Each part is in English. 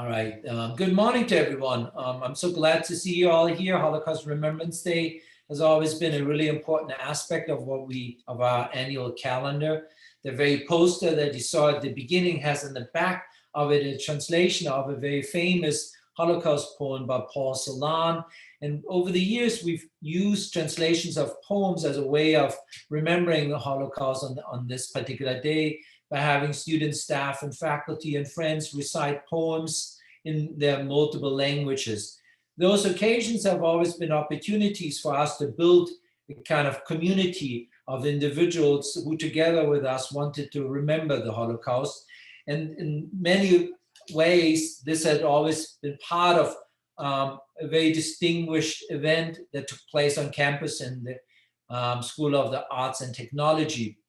All right. Good morning to everyone. I'm so glad to see you all here. Holocaust Remembrance Day has always been a really important aspect of of our annual calendar. The very poster that you saw at the beginning has in the back of it a translation of a very famous Holocaust poem by Paul Celan. And over the years, we've used translations of poems as a way of remembering the Holocaust on this particular day, by having students, staff, and faculty and friends recite poems in their multiple languages. Those occasions have always been opportunities for us to build a kind of community of individuals who together with us wanted to remember the Holocaust. And in many ways, this had always been part of a very distinguished event that took place on campus in the School of the Arts and Technology.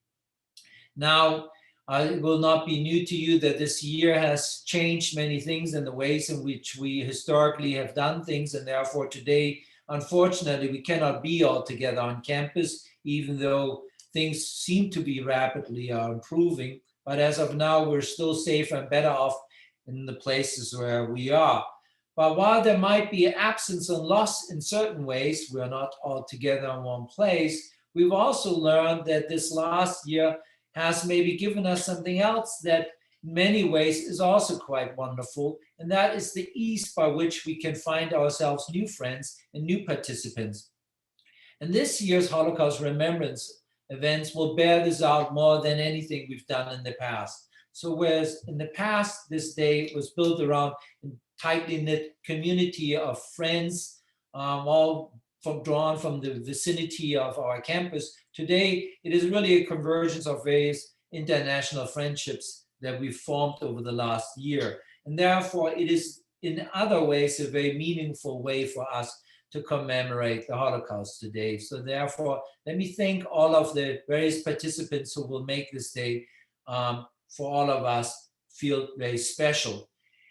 Now, it will not be new to you that this year has changed many things in the ways in which we historically have done things, and therefore today, unfortunately, we cannot be all together on campus, even though things seem to be rapidly improving. But as of now, we're still safer and better off in the places where we are. But while there might be absence and loss in certain ways, we're not all together in one place, we've also learned that this last year has maybe given us something else that in many ways is also quite wonderful, and that is the ease by which we can find ourselves new friends and new participants. And this year's Holocaust Remembrance events will bear this out more than anything we've done in the past. So whereas in the past, this day was built around a tightly knit community of friends, all drawn from the vicinity of our campus, today it is really a convergence of various international friendships that we've formed over the last year. And therefore, it is in other ways a very meaningful way for us to commemorate the Holocaust today. So therefore, let me thank all of the various participants who will make this day for all of us feel very special.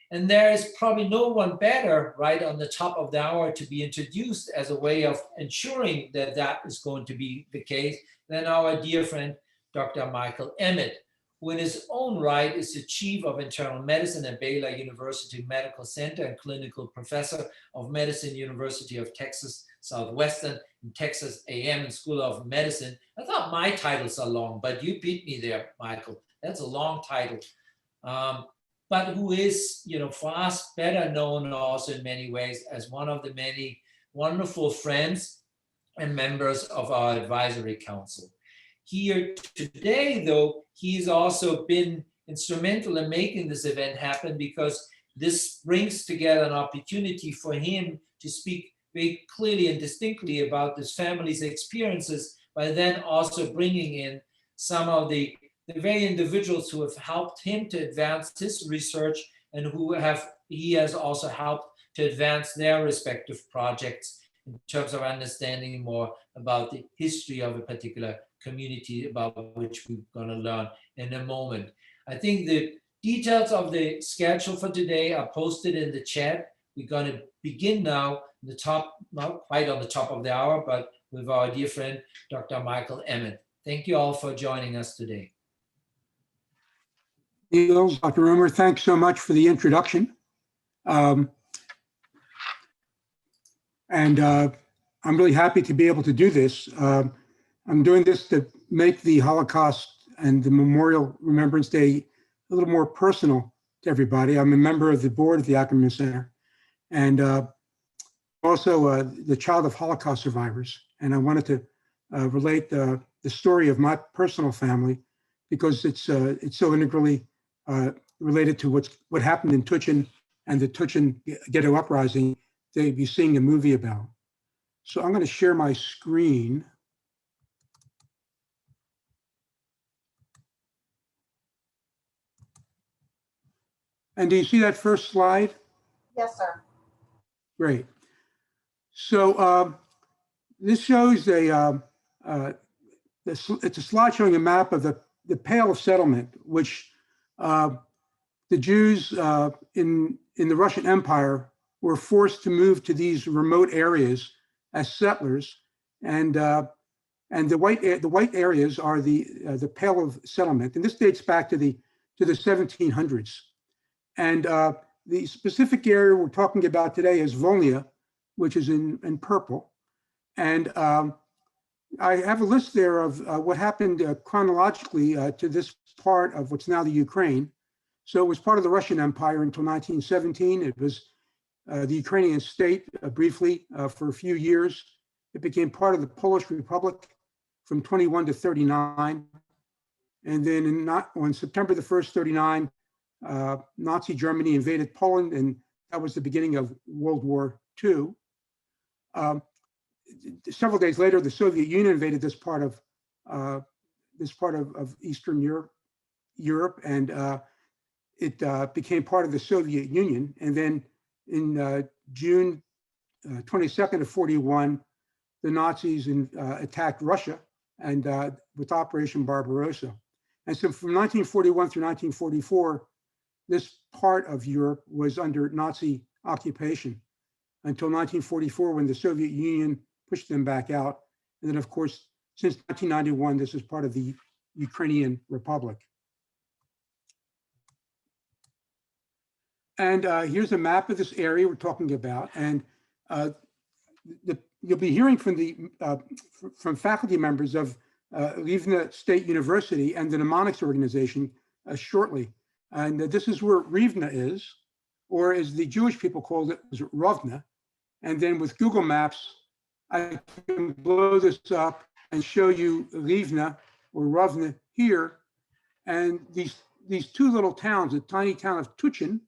And there is probably no one better right on the top of the hour to be introduced as a way of ensuring that that is going to be the case than our dear friend, Dr. Michael Emmitt, who in his own right is the Chief of Internal Medicine at Baylor University Medical Center and Clinical Professor of Medicine, University of Texas Southwestern and Texas A&M and School of Medicine. I thought my titles are long, but you beat me there, Michael. That's a long title. But who is, for us, better known also in many ways as one of the many wonderful friends and members of our advisory council. Here today, though, he's also been instrumental in making this event happen, because this brings together an opportunity for him to speak very clearly and distinctly about this family's experiences, by then also bringing in some of the very individuals who have helped him to advance his research and he has also helped to advance their respective projects in terms of understanding more about the history of a particular community about which we're going to learn in a moment. I think the details of the schedule for today are posted in the chat. We're going to begin now, not quite on the top of the hour, but with our dear friend, Dr. Michael Emmett. Thank you all for joining us today. Neil, Dr. Romer, thanks so much for the introduction. I'm really happy to be able to do this. I'm doing this to make the Holocaust and the Memorial Remembrance Day a little more personal to everybody. I'm a member of the board of the Ackerman Center, and also the child of Holocaust survivors. And I wanted to relate the story of my personal family, because it's so integrally related to what happened in Tuczyn and the Tuczyn Ghetto Uprising that you'll be seeing a movie about. So I'm going to share my screen. And do you see that first slide? Yes, sir. Great. So this shows it's a slide showing a map of the Pale of Settlement, which the Jews in the Russian Empire were forced to move to these remote areas as settlers, and the white areas are the Pale of Settlement, and this dates back to the 1700s. And The specific area we're talking about today is Volhynia, which is in purple. And I have a list there of what happened chronologically to this part of what's now the Ukraine. So it was part of the Russian Empire until 1917. It was the Ukrainian state briefly for a few years. It became part of the Polish Republic from 21 to 39. And then on September the 1st, 39, Nazi Germany invaded Poland, and that was the beginning of World War II. Several days later, the Soviet Union invaded this part of Eastern Europe, and it became part of the Soviet Union. And then in June 22nd of 41, the Nazis attacked Russia, and with Operation Barbarossa. And so from 1941 through 1944, this part of Europe was under Nazi occupation until 1944, when the Soviet Union pushed them back out. And then, of course, since 1991, this is part of the Ukrainian Republic. And here's a map of this area we're talking about. And you'll be hearing from faculty members of Rivne State University and the Mnemonics organization shortly. And this is where Rivne is, or as the Jewish people called it, was Rovna. And then with Google Maps, I can blow this up and show you Rivne or Rovna here. And these two little towns, a tiny town of Tuchyn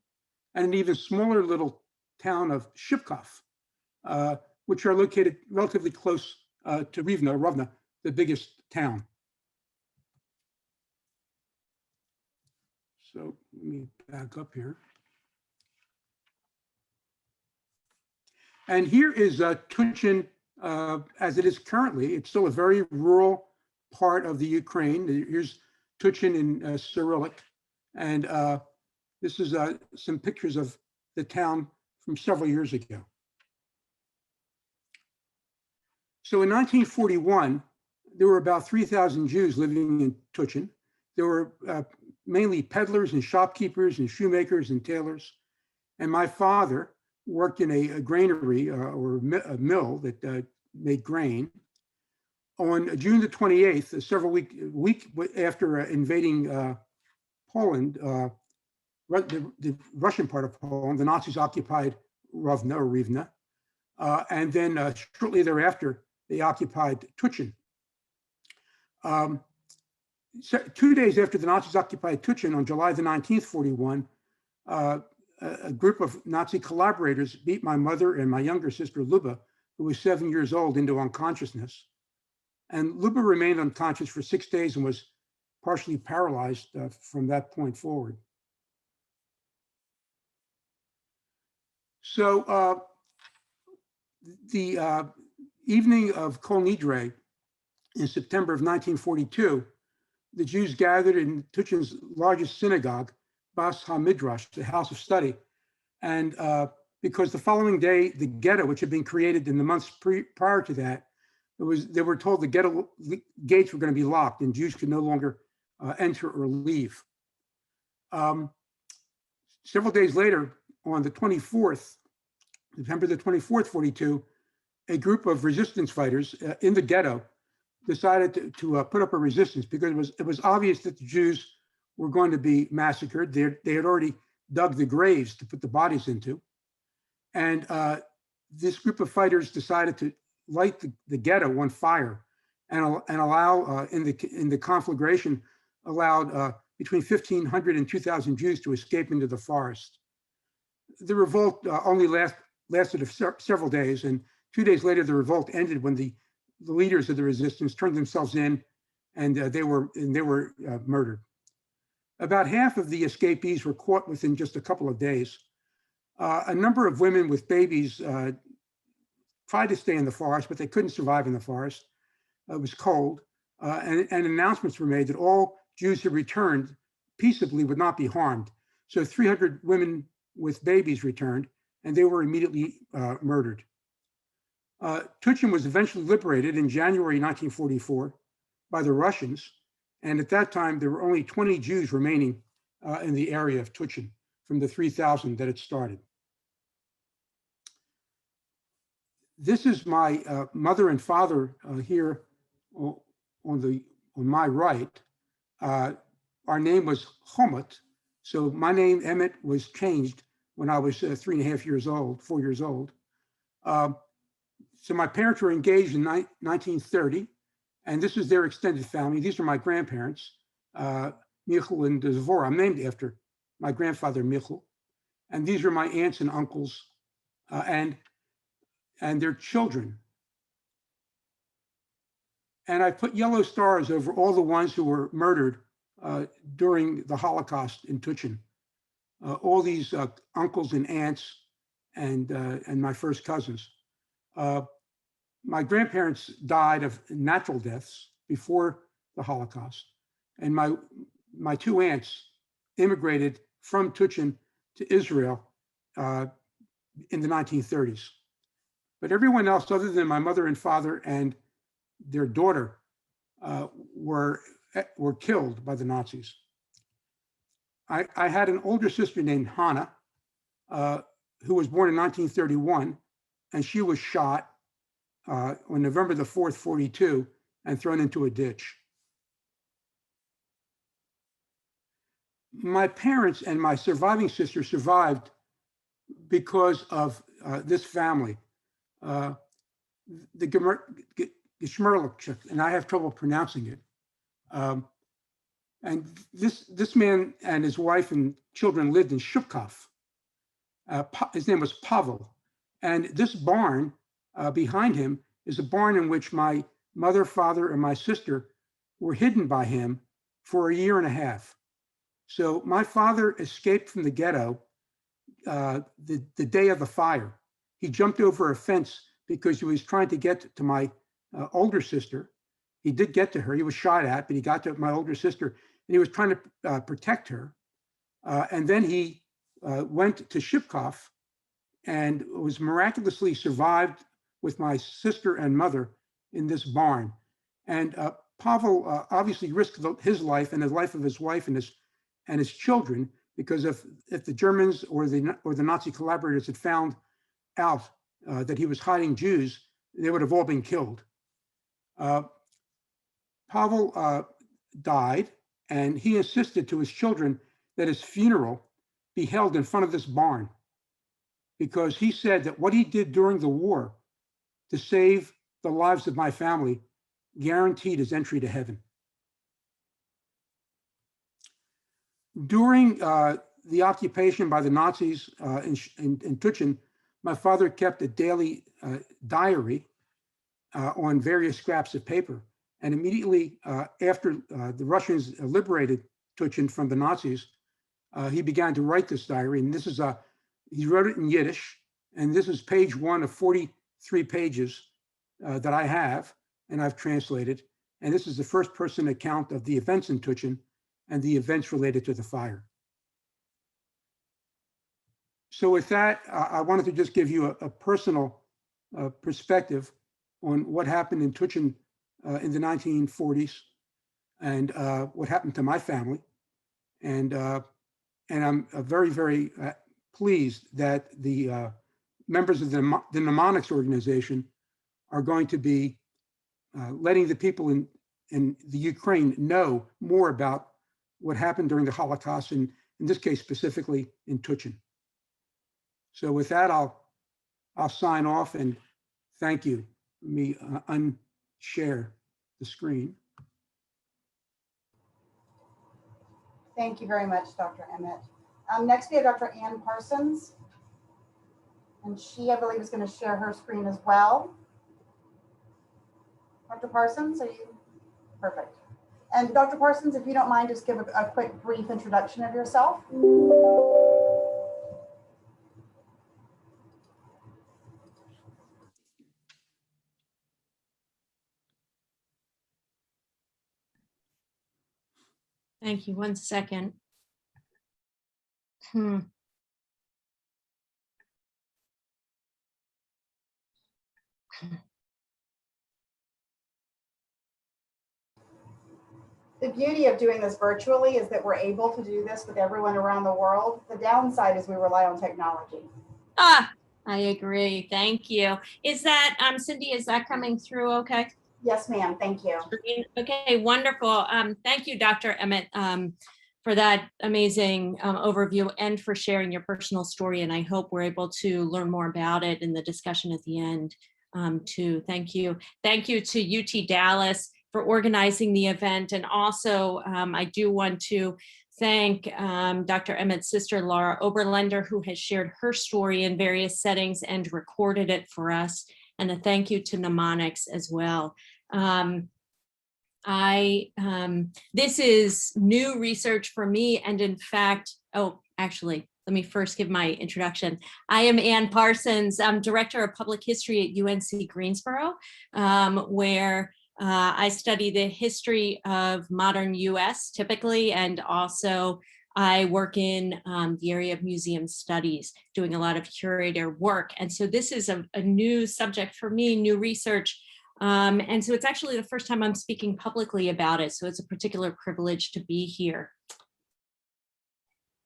and an even smaller little town of Shipkov, which are located relatively close to Rovna, the biggest town. So let me back up here. And here is Tuchyn as it is currently. It's still a very rural part of the Ukraine. Here's Tuchyn in Cyrillic. And this is some pictures of the town from several years ago. So in 1941, there were about 3,000 Jews living in Tuchyn. There were mainly peddlers and shopkeepers and shoemakers and tailors. And my father worked in a granary or a mill that made grain. On June the 28th, several week after invading Poland, the Russian part of Poland, the Nazis occupied Rovna or Rivne. And then shortly thereafter, they occupied Tuchyn. 2 days after the Nazis occupied Tuchyn, on July the 19th, 41, a group of Nazi collaborators beat my mother and my younger sister, Luba, who was 7 years old, into unconsciousness. And Luba remained unconscious for 6 days and was partially paralyzed from that point forward. So the evening of Kol Nidre in September of 1942, the Jews gathered in Tuchyn's largest synagogue, Bas HaMidrash, the house of study. And because the following day, the ghetto, which had been created in the months prior to that, they were told the ghetto gates were going to be locked and Jews could no longer enter or leave. Several days later, on the 24th, September the 24th, 42, a group of resistance fighters in the ghetto decided to put up a resistance because it was obvious that the Jews were going to be massacred. They had already dug the graves to put the bodies into. And this group of fighters decided to light the ghetto on fire and allow, in the conflagration, allowed between 1,500 and 2,000 Jews to escape into the forest. The revolt only lasted several days, and 2 days later, the revolt ended when the leaders of the resistance turned themselves in, and they were murdered. About half of the escapees were caught within just a couple of days. A number of women with babies tried to stay in the forest, but they couldn't survive in the forest. It was cold, and announcements were made that all Jews who returned peaceably would not be harmed. So 300 women with babies returned, and they were immediately murdered. Tuchyn was eventually liberated in January 1944 by the Russians, and at that time there were only 20 Jews remaining in the area of Tuchyn. from the 3,000 that it started. This is my mother and father here on my right. Our name was Emmitt, so my name Emmitt was changed when I was 3.5 years old, 4 years old. So my parents were engaged in 1930, and this is their extended family. These are my grandparents, Michal and Zvorah. I'm named after my grandfather, Michal. And these are my aunts and uncles and their children. And I put yellow stars over all the ones who were murdered during the Holocaust in Tuchyn. All these uncles and aunts and my first cousins. My grandparents died of natural deaths before the Holocaust, and my two aunts immigrated from Tuchyn to Israel in the 1930s. But everyone else, other than my mother and father and their daughter, were killed by the Nazis. I had an older sister named Hannah, who was born in 1931, and she was shot on November the 4th, 42, and thrown into a ditch. My parents and my surviving sister survived because of this family. The Geschmerlichuk, and I have trouble pronouncing it. And this man and his wife and children lived in Shukov. His name was Pavel. And this barn behind him is a barn in which my mother, father, and my sister were hidden by him for 1.5 years. So my father escaped from the ghetto the day of the fire. He jumped over a fence because he was trying to get to my older sister. He did get to her. He was shot at, but he got to my older sister, and he was trying to protect her. And then he went to Shipkov and was miraculously survived with my sister and mother in this barn. And Pavel obviously risked his life and the life of his wife and his children, because if the Germans or the Nazi collaborators had found out that he was hiding Jews, they would have all been killed. Pavel died, and he insisted to his children that his funeral be held in front of this barn, because he said that what he did during the war to save the lives of my family guaranteed his entry to heaven. During the occupation by the Nazis in Tuchyn, my father kept a daily diary on various scraps of paper. And immediately after the Russians liberated Tuchyn from the Nazis, he began to write this diary. And this is he wrote it in Yiddish. And this is page 1 of 43 pages that I have and I've translated. And this is the first person account of the events in Tuchyn and the events related to the fire. So with that, I wanted to just give you a personal perspective on what happened in Tuchyn in the 1940s and what happened to my family. And I'm very, very pleased that the members of the Mnemonics organization are going to be letting the people in the Ukraine know more about what happened during the Holocaust, and in this case, specifically in Tuchyn. So with that, I'll sign off and thank you. Let me unshare the screen. Thank you very much, Dr. Emmett. Next, we have Dr. Ann Parsons. And she, I believe, is going to share her screen as well. Dr. Parsons, are you? Perfect. And Dr. Parsons, if you don't mind, just give a quick, brief introduction of yourself. Thank you. 1 second. The beauty of doing this virtually is that we're able to do this with everyone around the world. The downside is we rely on technology. Ah, I agree. Thank you. Is that, Cindy, is that coming through okay? Yes, ma'am. Thank you. Okay, wonderful. Thank you, Dr. Emmett, for that amazing overview and for sharing your personal story. And I hope we're able to learn more about it in the discussion at the end too. Thank you. Thank you to UT Dallas for organizing the event. And also, I do want to thank Dr. Emmett's sister, Laura Oberländer, who has shared her story in various settings and recorded it for us. And a thank you to Mnemonics as well. This is new research for me. And in fact, oh, actually, let me first give my introduction. I am Ann Parsons. I'm Director of Public History at UNC Greensboro, where I study the history of modern US typically, and also I work in the area of museum studies, doing a lot of curator work. And so this is a new subject for me, new research. And so it's actually the first time I'm speaking publicly about it. So it's a particular privilege to be here.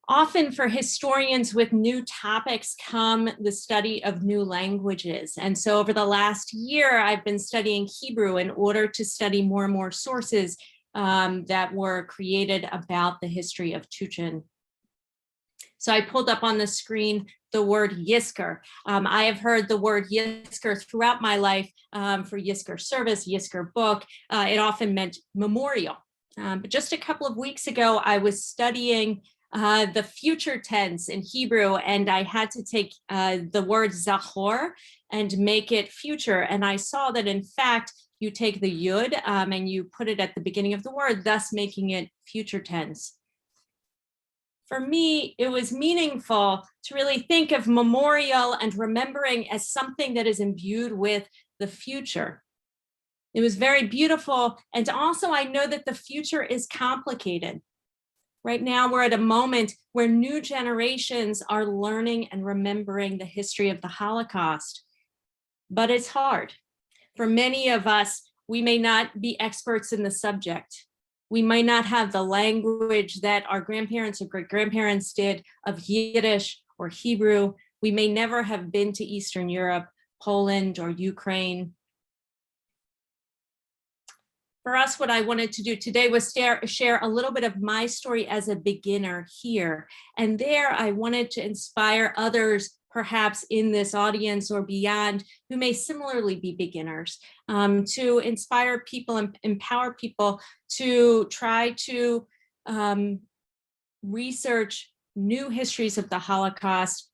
Often for historians with new topics come the study of new languages. And so over the last year, I've been studying Hebrew in order to study more and more sources that were created about the history of Tuchyn. So I pulled up on the screen the word Yisker. I have heard the word Yisker throughout my life for Yisker service, Yisker book. It often meant memorial. But just a couple of weeks ago, I was studying the future tense in Hebrew, and I had to take the word Zachor and make it future. And I saw that in fact, you take the yud and you put it at the beginning of the word, thus making it future tense. For me, it was meaningful to really think of memorial and remembering as something that is imbued with the future. It was very beautiful. And also I know that the future is complicated. Right now, we're at a moment where new generations are learning and remembering the history of the Holocaust, but it's hard. For many of us, we may not be experts in the subject. We might not have the language that our grandparents or great-grandparents did of Yiddish or Hebrew. We may never have been to Eastern Europe, Poland, or Ukraine. For us, what I wanted to do today was share a little bit of my story as a beginner here. And there I wanted to inspire others, perhaps in this audience or beyond, who may similarly be beginners, to inspire people and empower people to try to research new histories of the Holocaust,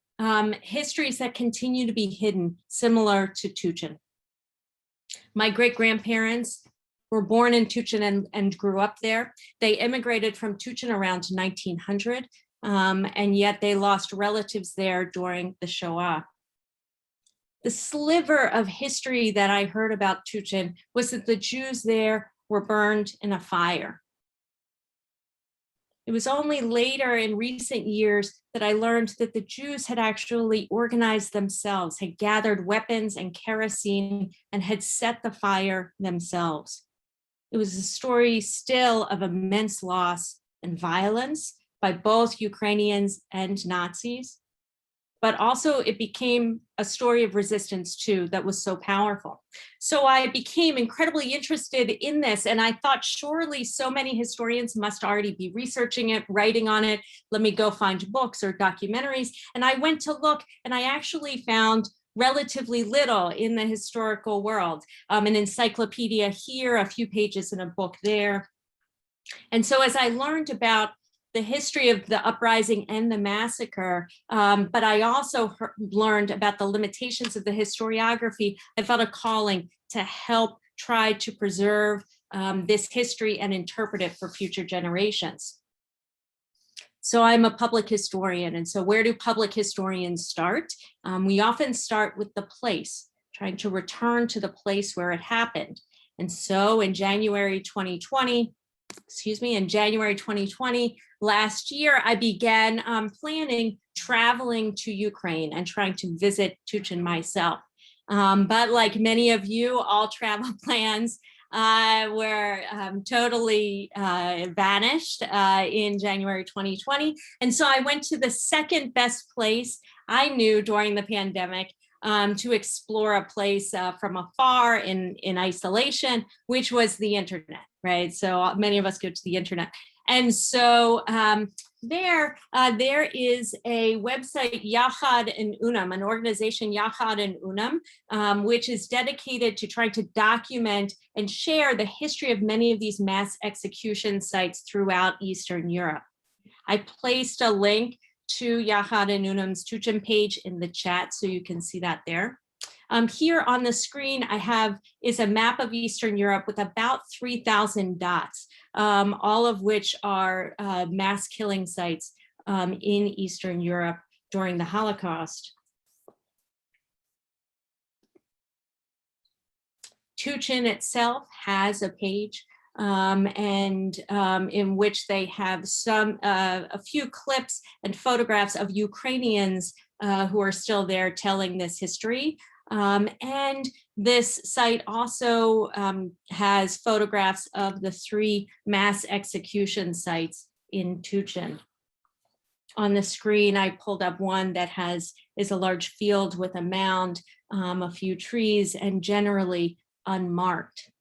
histories that continue to be hidden, similar to Tuchyn. My great-grandparents were born in Tuchyn and grew up there. They immigrated from Tuchyn around 1900, and yet they lost relatives there during the Shoah. The sliver of history that I heard about Tuchyn was that the Jews there were burned in a fire. It was only later in recent years that I learned that the Jews had actually organized themselves, had gathered weapons and kerosene, and had set the fire themselves. It was a story still of immense loss and violence by both Ukrainians and Nazis, but also it became a story of resistance too that was so powerful. So I became incredibly interested in this, and I thought surely so many historians must already be researching it, writing on it. Let me go find books or documentaries. And I went to look, and I actually found relatively little in the historical world. An encyclopedia here, a few pages in a book there. And so as I learned about the history of the uprising and the massacre, but I also learned about the limitations of the historiography, I felt a calling to help try to preserve this history and interpret it for future generations. So I'm a public historian, and so where do public historians start? We often start with the place, trying to return to the place where it happened. And so in January 2020, last year, I began planning traveling to Ukraine and trying to visit Tuchyn myself. But like many of you, all travel plans were totally vanished in January 2020. And so I went to the second best place I knew during the pandemic to explore a place from afar in isolation, which was the internet, right? So many of us go to the internet. And so there is a website, Yachad and Unam, an organization, Yachad and Unam, which is dedicated to trying to document and share the history of many of these mass execution sites throughout Eastern Europe. I placed a link to Yachad and Unam's Tuchyn page in the chat, so you can see that there. Here on the screen I have is a map of Eastern Europe with about 3,000 dots, all of which are mass killing sites in Eastern Europe during the Holocaust. Tuchyn itself has a page in which they have a few clips and photographs of Ukrainians who are still there telling this history. And this site also has photographs of the 3 mass execution sites in Tuchyn. On the screen, I pulled up one that is a large field with a mound, a few trees, and generally unmarked.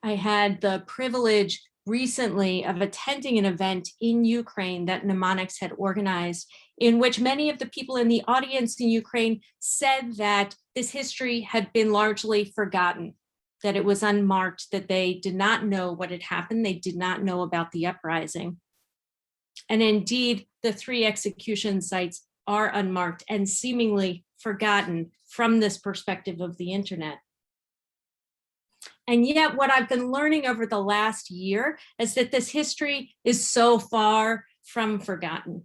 I had the privilege recently of attending an event in Ukraine that Mnemonics had organized, in which many of the people in the audience in Ukraine said that this history had been largely forgotten, that it was unmarked, that they did not know what had happened, they did not know about the uprising. And indeed, the 3 execution sites are unmarked and seemingly forgotten from this perspective of the internet. And yet what I've been learning over the last year is that this history is so far from forgotten.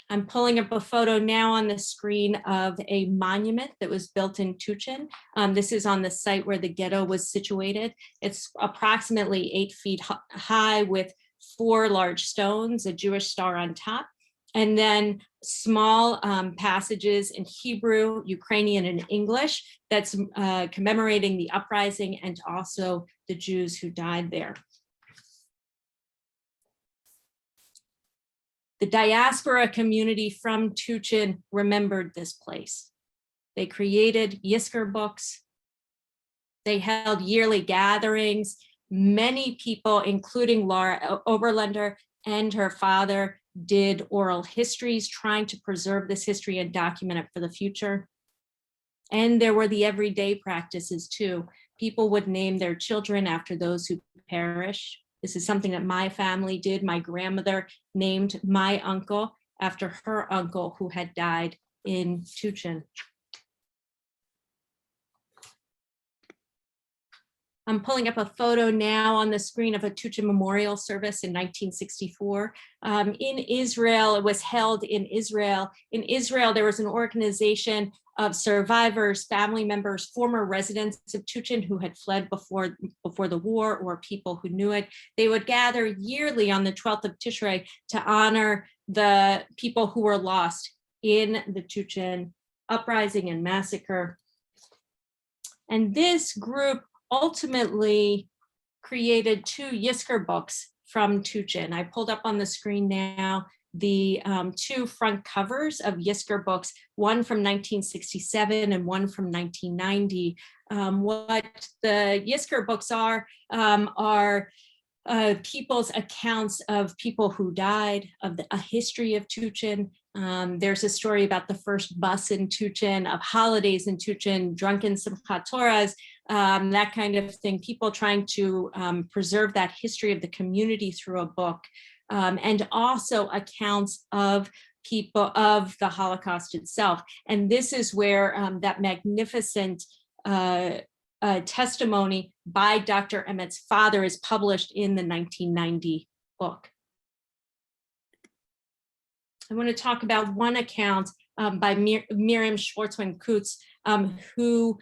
I'm pulling up a photo now on the screen of a monument that was built in Tuchyn. This is on the site where the ghetto was situated. It's approximately 8 feet high with 4 large stones, a Jewish star on top, and then small passages in Hebrew, Ukrainian, and English that's commemorating the uprising and also the Jews who died there. The diaspora community from Tuchyn remembered this place. They created Yisker books. They held yearly gatherings. Many people, including Laura Oberländer and her father, did oral histories trying to preserve this history and document it for the future. And there were the everyday practices too. People would name their children after those who perished. This is something that my family did. My grandmother named my uncle after her uncle who had died in Tuchyn. I'm pulling up a photo now on the screen of a Tuchyn memorial service in 1964. In Israel, it was held in Israel. In Israel, there was an organization of survivors, family members, former residents of Tuchyn who had fled before the war, or people who knew it. They would gather yearly on the 12th of Tishrei to honor the people who were lost in the Tuchyn uprising and massacre. And this group ultimately created 2 Yisker books from Tuchyn. I pulled up on the screen now the 2 front covers of Yisker books, one from 1967 and one from 1990. What the Yisker books are people's accounts of people who died, of a history of Tuchyn. There's a story about the first bus in Tuchyn, of holidays in Tuchyn, drunken Simchat Torahs, that kind of thing, people trying to preserve that history of the community through a book, and also accounts of people of the Holocaust itself. And this is where that magnificent testimony by Dr. Emmett's father is published in the 1990 book. I want to talk about one account by Miriam Schwartzman-Kutz, who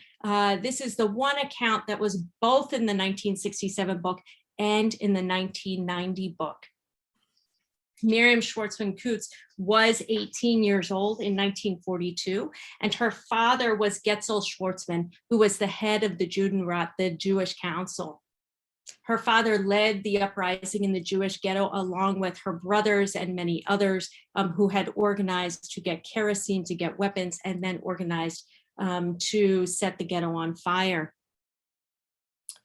this is the one account that was both in the 1967 book and in the 1990 book. Miriam Schwartzman-Coutts was 18 years old in 1942, and her father was Getzel Schwartzman, who was the head of the Judenrat, the Jewish Council. Her father led the uprising in the Jewish ghetto along with her brothers and many others who had organized to get kerosene, to get weapons, and then organized to set the ghetto on fire.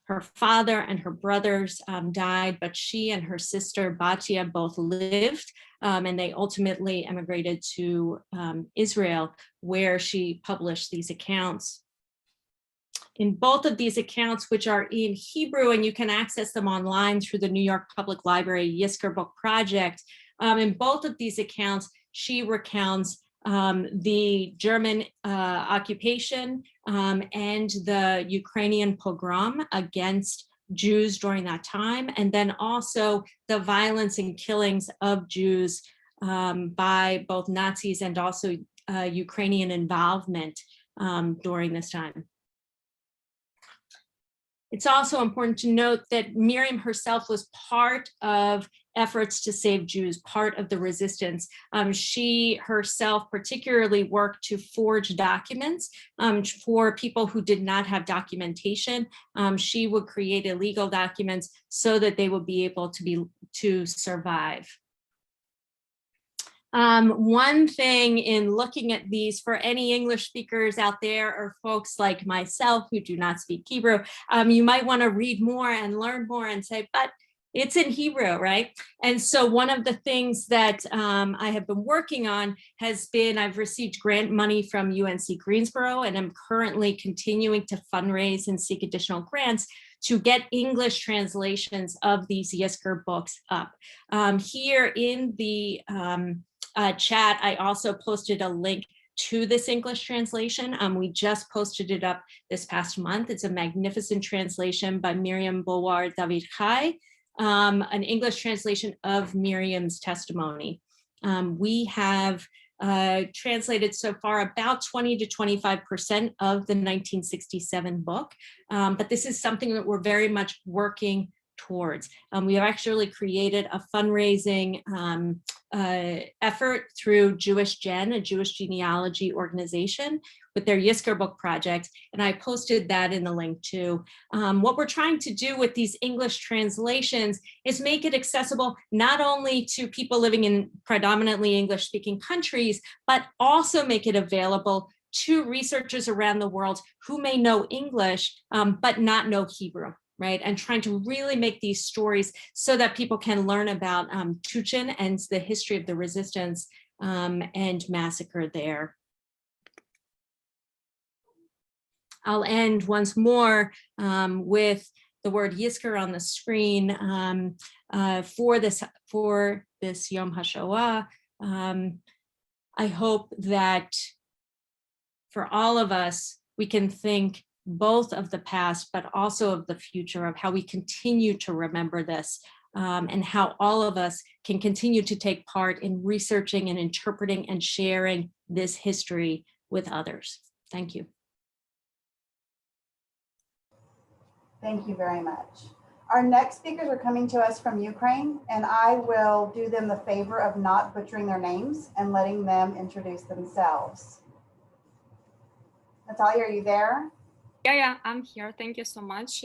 Her father and her brothers died, but she and her sister Batia both lived, and they ultimately emigrated to Israel, where she published these accounts. In both of these accounts, which are in Hebrew, and you can access them online through the New York Public Library Yizkor Book Project, in both of these accounts, she recounts the German occupation and the Ukrainian pogrom against Jews during that time, and then also the violence and killings of Jews by both Nazis and also Ukrainian involvement during this time. It's also important to note that Miriam herself was part of efforts to save Jews, part of the resistance. She herself particularly worked to forge documents for people who did not have documentation. She would create illegal documents so that they would be able to survive. One thing in looking at these, for any English speakers out there or folks like myself who do not speak Hebrew, you might want to read more and learn more and say, but it's in Hebrew, right? And so one of the things that I have been working on has been, I've received grant money from UNC Greensboro, and I'm currently continuing to fundraise and seek additional grants to get English translations of these Yizkor books up. Here in the chat, I also posted a link to this English translation. We just posted it up this past month. It's a magnificent translation by Miriam Boar David Chai, an English translation of Miriam's testimony. We have translated so far about 20 to 25% of the 1967 book, but this is something that we're very much working towards. We have actually created a fundraising effort through Jewish Gen, a Jewish genealogy organization, with their Yizkor Book Project, and I posted that in the link too. What we're trying to do with these English translations is make it accessible not only to people living in predominantly English-speaking countries, but also make it available to researchers around the world who may know English, but not know Hebrew. Right, and trying to really make these stories so that people can learn about Tuchyn and the history of the resistance and massacre there. I'll end once more with the word Yizkor on the screen for this Yom HaShoah. I hope that for all of us, we can think both of the past, but also of the future, of how we continue to remember this, and how all of us can continue to take part in researching and interpreting and sharing this history with others. Thank you. Thank you very much. Our next speakers are coming to us from Ukraine, and I will do them the favor of not butchering their names and letting them introduce themselves. Natalia, are you there? Yeah, I'm here. Thank you so much.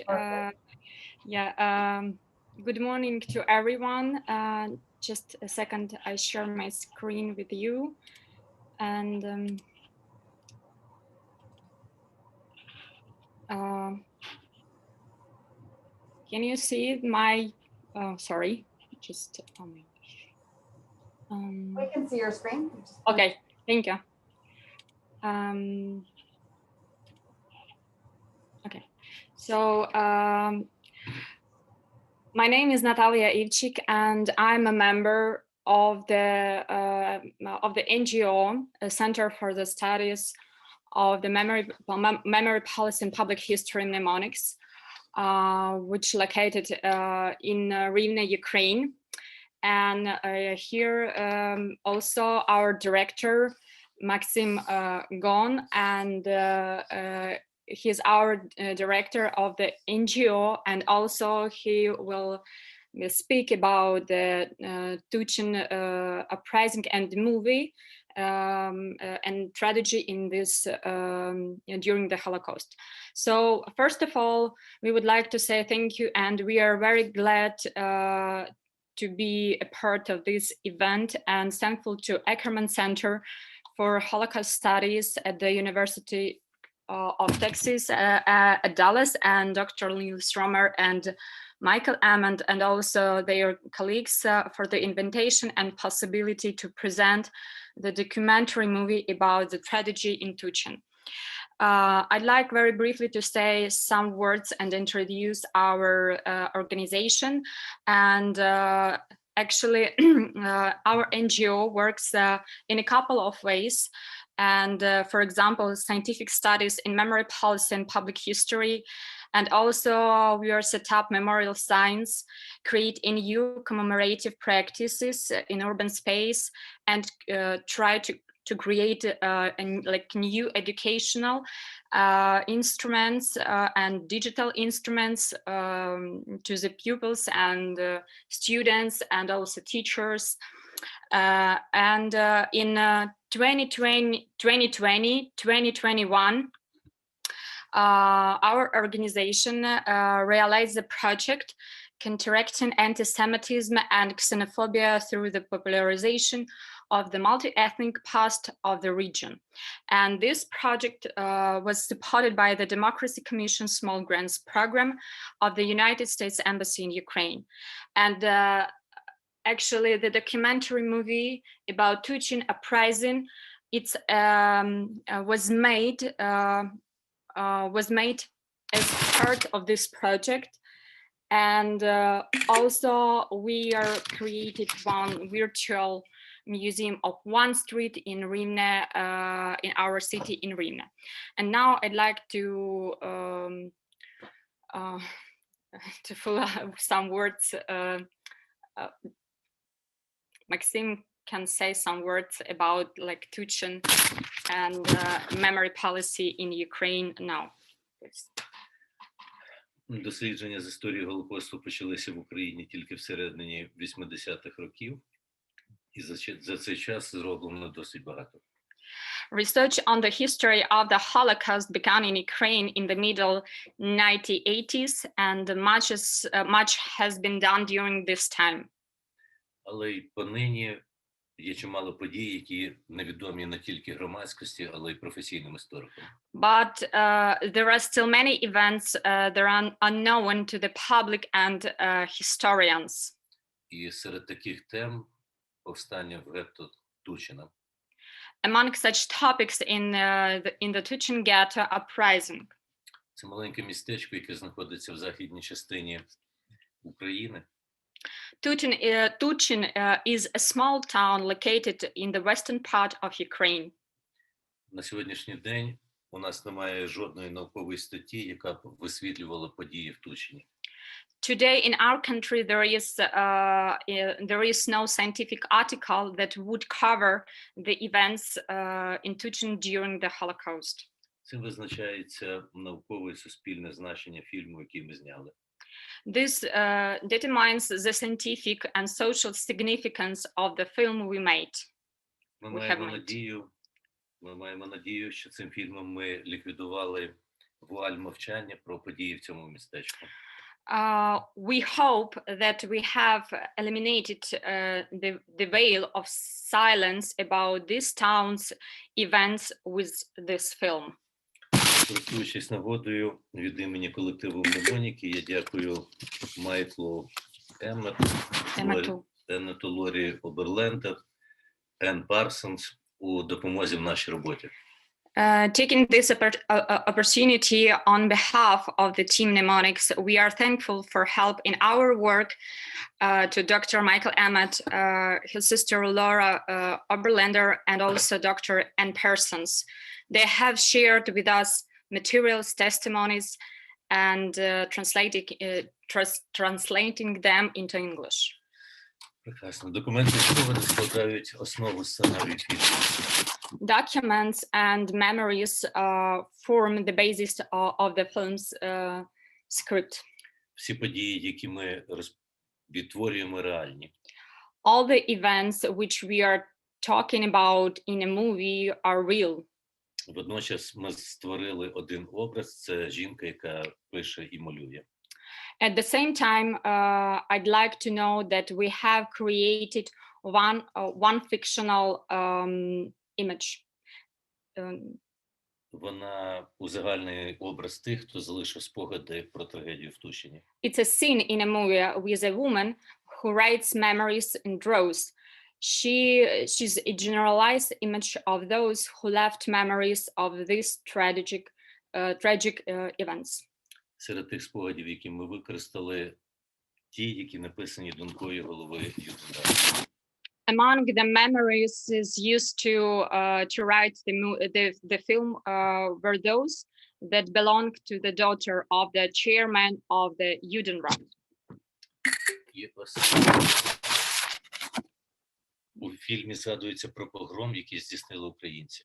Good morning to everyone. Just a second, I share my screen with you. And can you see my, sorry, just, We can see your screen. Okay, thank you. Okay, so my name is Natalia Ichik, and I'm a member of the NGO Center for the Studies of the Memory Policy and Public History Mnemonics, which located in Rivne, Ukraine. And here also our director, Maxim Gon, and he's our director of the NGO, and also he will speak about the Tuczyn Uprising and the movie and tragedy in this during the Holocaust. So first of all, we would like to say thank you, and we are very glad to be a part of this event, and thankful to Ackerman Center for Holocaust Studies at the University of Texas at Dallas, and Dr. Neil Stromer and Michael Emmett, and also their colleagues for the invitation and possibility to present the documentary movie about the tragedy in Tuczyn. I'd like very briefly to say some words and introduce our organization. And actually, our NGO works in a couple of ways. And for example, scientific studies in memory policy and public history. And also we are set up memorial signs, create new commemorative practices in urban space, and try to create like new educational instruments and digital instruments to the pupils and students and also teachers. And in 2020, 2021, our organization realized the project counteracting anti-Semitism and xenophobia through the popularization of the multi-ethnic past of the region. And this project was supported by the Democracy Commission Small Grants Program of the United States Embassy in Ukraine. And actually, the documentary movie about Tuczyn Uprising, it was made as part of this project. And also we are created one virtual museum of one street in Rivne, in our city in Rivne. And now I'd like to fill out some words. Maxim can say some words about like Tuczyn and memory policy in Ukraine now. Please. Дослідження з історії Голокосту почалися в Україні тільки всередині 80-х років, і за цей час зроблено досить багато. Research on the history of the Holocaust began in Ukraine in the middle 1980s, and much has been done during this time. Але й понині є чимало подій, які невідомі не тільки громадськості, але й професійним історикам. But there are still many events that are unknown to the public and historians. І серед таких тем повстання в гетто Тучина. Among such topics in the Tuczyn Ghetto Uprising. Це маленьке містечко, яке знаходиться в західній частині України. Tuczyn is a small town located in the western part of Ukraine. На сьогоднішній день у нас немає жодної наукової статті, яка б висвітлювала події в Тучині. Today in our country there is no scientific article that would cover the events in Tuczyn during the Holocaust. Цим визначається наукове і суспільне значення фільму, який ми зняли. This determines the scientific and social significance of the film we made. Ми маємо надію, що цим фільмом ми ліквідували вуаль мовчання про події в цьому містечку. We hope that we have eliminated the veil of silence about this town's events with this film. Користуючись нагодою, від імені колективу Мнемоніки, я дякую Майклу Емметту, Лорі Оберлендер, Ann Parsons у допомозі в нашій роботі. Taking this opportunity on behalf of the team Mnemonics, we are thankful for help in our work to Dr. Michael Emmett, his sister Laura Oberlander, and also Dr. Ann Parsons. They have shared with us materials, testimonies, and translating them into English. Прекрасно. Документи складають основу сценарію фільму. Documents and memories form the basis of the film's script. Всі події, які ми відтворюємо реальні. All the events which we are talking about in a movie are real. Водночас ми створили один образ – це жінка, яка пише і малює. At the same time, I'd like to know that we have created one fictional image. Вона узагальнює образ тих, хто залишив спогади про трагедію в Тучині. It's a scene in a movie with a woman who writes memories and draws. She's a generalized image of those who left memories of these tragic events. Серед тих спогадів, які ми використали, ті, які написані донькою голови Юденра. Among the memories is used to write the film were those that belong to the daughter of the chairman of the Judenrat. У фільмі згадується про погром, який здійснили українці.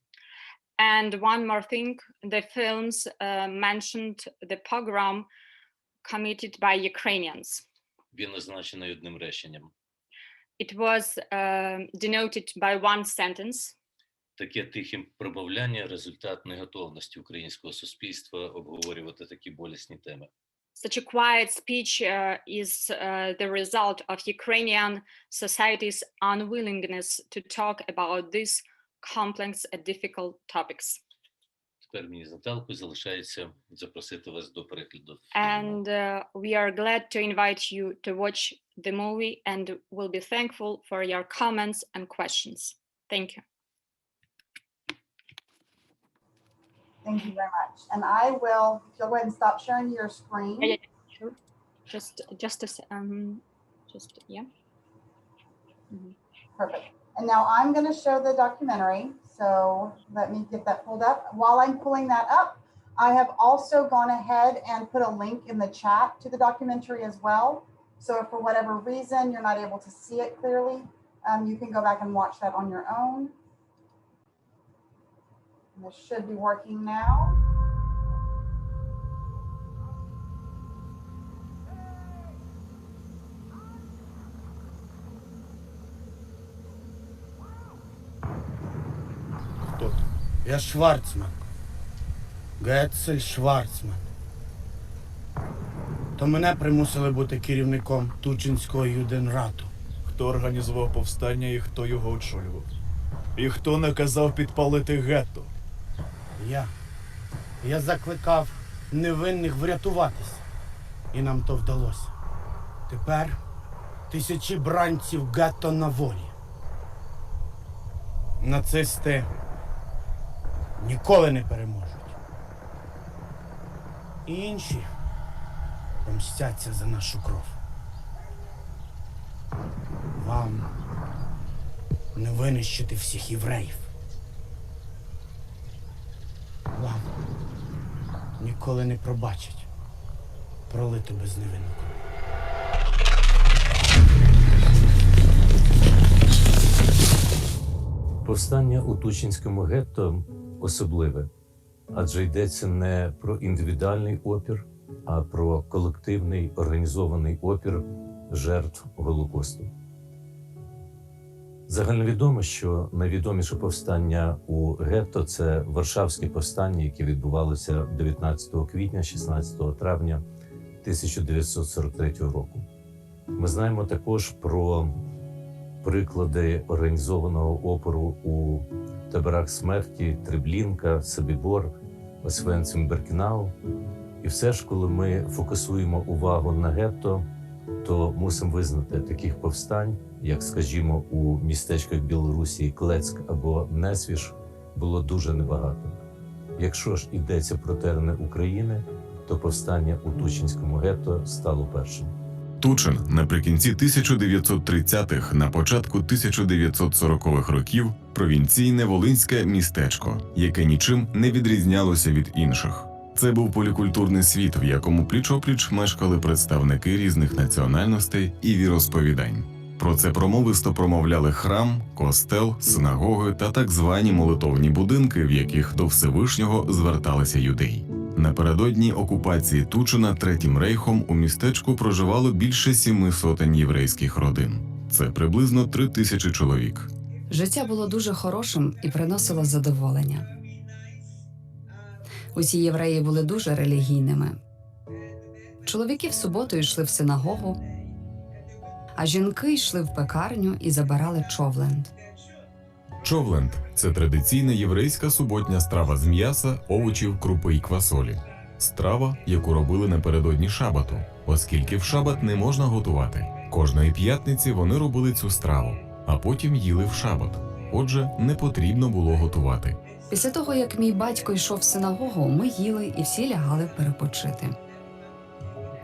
And one more thing, the films mentioned the pogrom committed by Ukrainians. Він означений одним реченням. It was denoted by one sentence. Таке тихе промовляння – результат неготовності українського суспільства обговорювати такі болісні теми. Such a quiet speech is the result of Ukrainian society's unwillingness to talk about these complex and difficult topics. Тепер мені з Наталкою залишається запросити вас до перегляду. And we are glad to invite you to watch the movie and will be thankful for your comments and questions. Thank you. Thank you very much. And I will, if you'll go ahead and stop sharing your screen. Yeah, sure. Yeah. Mm-hmm. Perfect. And now I'm going to show the documentary. So let me get that pulled up. While I'm pulling that up, I have also gone ahead and put a link in the chat to the documentary as well. So if for whatever reason you're not able to see it clearly, you can go back and watch that on your own. And this should be working now. Я Шварцман. Гетцель Шварцман. То мене примусили бути керівником Тучинського Юденрату. Хто організував повстання і хто його очолював? І хто наказав підпалити гетто? Я закликав невинних врятуватися. І нам то вдалося. Тепер тисячі бранців гетто на волі. Нацисти ніколи не переможуть. І інші помстяться за нашу кров. Вам не винищити всіх євреїв. Вам ніколи не пробачать пролиту безневинну кров. Повстання у Тучинському гетто особливе, адже йдеться не про індивідуальний опір, а про колективний організований опір жертв Голокосту. Загальновідомо, що найвідоміше повстання у гетто – це Варшавське повстання, яке відбувалося 19 квітня, 16 травня 1943 року. Ми знаємо також про приклади організованого опору у таборах смерті Треблінка, Собібор, Освенцим-Беркінау. І все ж, коли ми фокусуємо увагу на гетто, то мусимо визнати, таких повстань, як, скажімо, у містечках Білорусі Клецьк або Несвіж, було дуже небагато. Якщо ж йдеться про терени України, то повстання у Тучинському гетто стало першим. Tuczyn наприкінці 1930-х, на початку 1940-х років провінційне волинське містечко, яке нічим не відрізнялося від інших. Це був полікультурний світ, в якому пліч-опліч мешкали представники різних національностей і віросповідань. Про це промовисто промовляли храм, костел, синагоги та так звані молитовні будинки, в яких до Всевишнього зверталися юдеї. Напередодні окупації Тучина Третім рейхом у містечку проживало більше 700 єврейських родин. Це приблизно 3000 чоловік. Життя було дуже хорошим і приносило задоволення. Усі євреї були дуже релігійними. Чоловіки в суботу йшли в синагогу, а жінки йшли в пекарню і забирали човленд. Човленд – це традиційна єврейська суботня страва з м'яса, овочів, крупи і квасолі. Страва, яку робили напередодні шабату, оскільки в шабат не можна готувати. Кожної п'ятниці вони робили цю страву, а потім їли в шабат. Отже, не потрібно було готувати. Після того, як мій батько йшов в синагогу, ми їли і всі лягали перепочити.